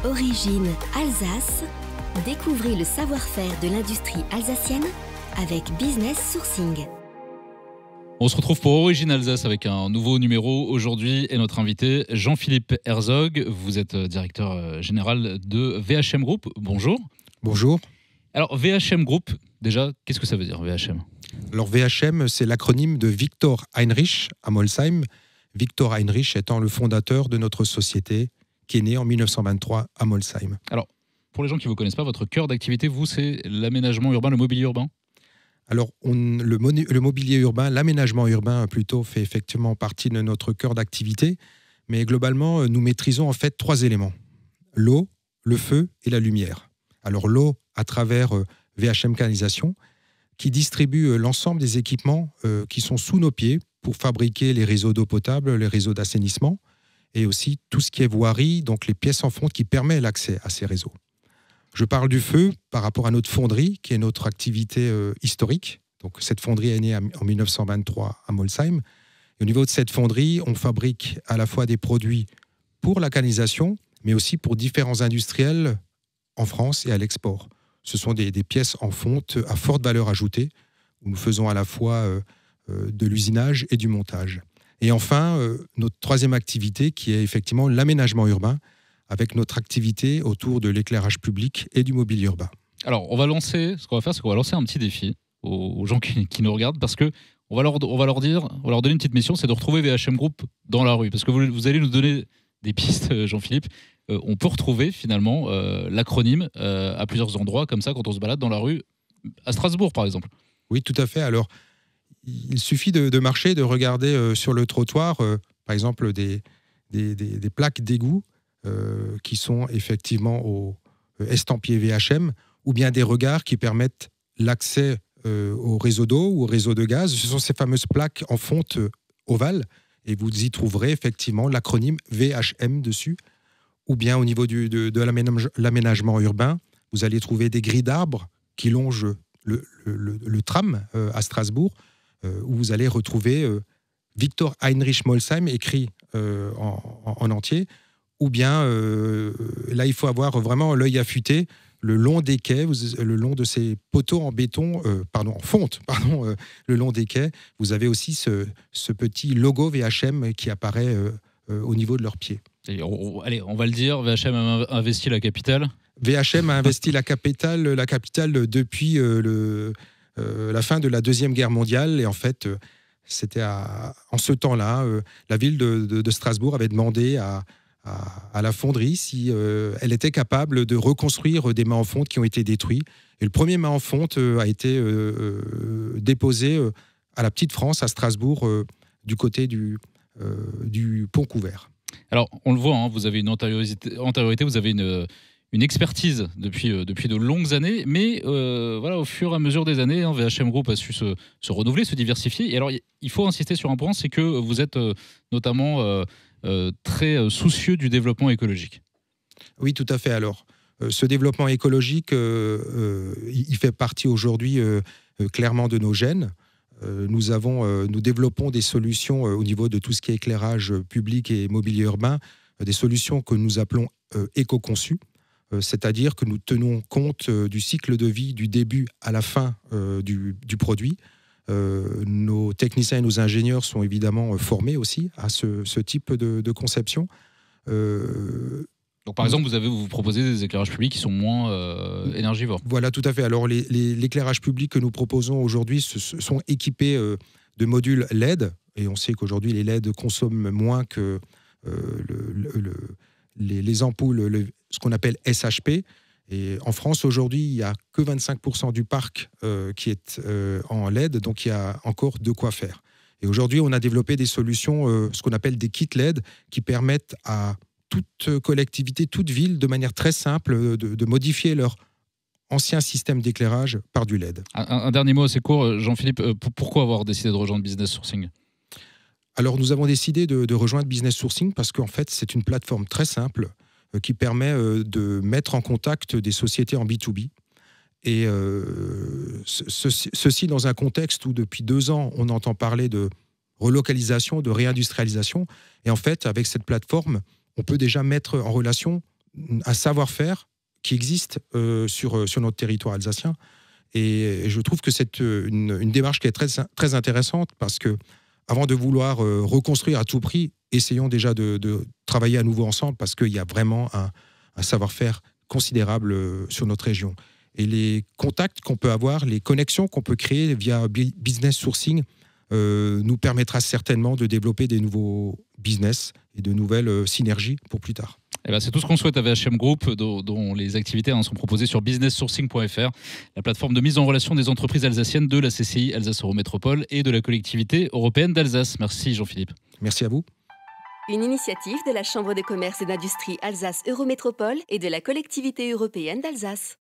Origine Alsace. Découvrez le savoir-faire de l'industrie alsacienne avec Business Sourcing. On se retrouve pour Origine Alsace avec un nouveau numéro aujourd'hui et notre invité Jean-Philippe Herzog. Vous êtes directeur général de VHM Group. Bonjour. Bonjour. Alors VHM Group, déjà, qu'est-ce que ça veut dire VHM ? Alors VHM, c'est l'acronyme de Victor Heinrich à Molsheim. Victor Heinrich étant le fondateur de notre société qui est née en 1923 à Molsheim. Alors, pour les gens qui ne vous connaissent pas, votre cœur d'activité, vous, c'est l'aménagement urbain, le mobilier urbain ? Alors, le mobilier urbain, l'aménagement urbain plutôt, fait effectivement partie de notre cœur d'activité. Mais globalement, nous maîtrisons en fait 3 éléments. L'eau, le feu et la lumière. Alors l'eau à travers VHM Canalisation, qui distribue l'ensemble des équipements qui sont sous nos pieds pour fabriquer les réseaux d'eau potable, les réseaux d'assainissement, et aussi tout ce qui est voirie, donc les pièces en fonte qui permettent l'accès à ces réseaux. Je parle du feu par rapport à notre fonderie, qui est notre activité historique. Donc, cette fonderie est née en 1923 à Molsheim. Et au niveau de cette fonderie, on fabrique à la fois des produits pour la canalisation, mais aussi pour différents industriels en France et à l'export. Ce sont des pièces en fonte à forte valeur ajoutée, où nous faisons à la fois de l'usinage et du montage. Et enfin, notre 3e activité, qui est effectivement l'aménagement urbain, avec notre activité autour de l'éclairage public et du mobilier urbain. Alors, ce qu'on va faire, c'est qu'on va lancer un petit défi aux gens qui nous regardent, parce que on va leur donner une petite mission, c'est de retrouver VHM Group dans la rue. Parce que vous allez nous donner des pistes, Jean-Philippe. On peut retrouver finalement l'acronyme à plusieurs endroits, comme ça, quand on se balade dans la rue, à Strasbourg par exemple. Oui, tout à fait. Alors, il suffit de marcher, de regarder sur le trottoir, par exemple, des plaques d'égout qui sont effectivement au estampillé VHM, ou bien des regards qui permettent l'accès au réseau d'eau ou au réseau de gaz. Ce sont ces fameuses plaques en fonte ovale, et vous y trouverez effectivement l'acronyme VHM dessus. Ou bien au niveau de l'aménagement urbain, vous allez trouver des grilles d'arbres qui longent le tram à Strasbourg, où vous allez retrouver Victor Heinrich Molsheim écrit en entier. Ou bien, là, il faut avoir vraiment l'œil affûté, le long des quais, le long de ces poteaux en béton, en fonte, le long des quais, vous avez aussi ce petit logo VHM qui apparaît au niveau de leurs pieds. Allez, on va le dire, VHM a investi la capitale. VHM a investi la capitale depuis la fin de la Deuxième Guerre mondiale. Et en fait, c'était en ce temps-là, la ville de Strasbourg avait demandé à la fonderie si elle était capable de reconstruire des mâts en fonte qui ont été détruits. Et le premier mât en fonte a été déposé à la Petite France, à Strasbourg, du côté du pont couvert. Alors, on le voit, vous avez une antériorité, vous avez une expertise depuis de longues années, mais au fur et à mesure des années, VHM Group a su se renouveler, se diversifier. Et alors, il faut insister sur un point, c'est que vous êtes notamment très soucieux du développement écologique. Oui, tout à fait. Alors, ce développement écologique, il fait partie aujourd'hui clairement de nos gènes. Nous développons des solutions au niveau de tout ce qui est éclairage public et mobilier urbain, des solutions que nous appelons éco-conçues, c'est-à-dire que nous tenons compte du cycle de vie du début à la fin du produit. Nos techniciens et nos ingénieurs sont évidemment formés aussi à ce type de conception. Donc, par exemple, vous proposez des éclairages publics qui sont moins énergivores. Voilà, tout à fait. Alors, l'éclairage public que nous proposons aujourd'hui sont équipés de modules LED. Et on sait qu'aujourd'hui, les LED consomment moins que les ampoules, ce qu'on appelle SHP. Et en France, aujourd'hui, il n'y a que 25% du parc qui est en LED. Donc, il y a encore de quoi faire. Et aujourd'hui, on a développé des solutions, ce qu'on appelle des kits LED, qui permettent à toute collectivité, toute ville, de manière très simple, de modifier leur ancien système d'éclairage par du LED. Un dernier mot assez court, Jean-Philippe, pourquoi avoir décidé de rejoindre Business Sourcing ? Alors, nous avons décidé de rejoindre Business Sourcing parce qu'en fait, c'est une plateforme très simple qui permet de mettre en contact des sociétés en B2B. Et ceci dans un contexte où, depuis 2 ans, on entend parler de relocalisation, de réindustrialisation. Et en fait, avec cette plateforme, on peut déjà mettre en relation un savoir-faire qui existe sur notre territoire alsacien. Et je trouve que c'est une démarche qui est très, très intéressante parce que, avant de vouloir reconstruire à tout prix, essayons déjà de travailler à nouveau ensemble parce qu'il y a vraiment un savoir-faire considérable sur notre région. Et les contacts qu'on peut avoir, les connexions qu'on peut créer via business sourcing nous permettra certainement de développer des nouveaux business et de nouvelles synergies pour plus tard. Eh ben, c'est tout ce qu'on souhaite à VHM Group, dont les activités sont proposées sur businesssourcing.fr, la plateforme de mise en relation des entreprises alsaciennes de la CCI Alsace Eurométropole et de la collectivité européenne d'Alsace. Merci Jean-Philippe. Merci à vous. Une initiative de la Chambre de commerce et d'industrie Alsace Eurométropole et de la collectivité européenne d'Alsace.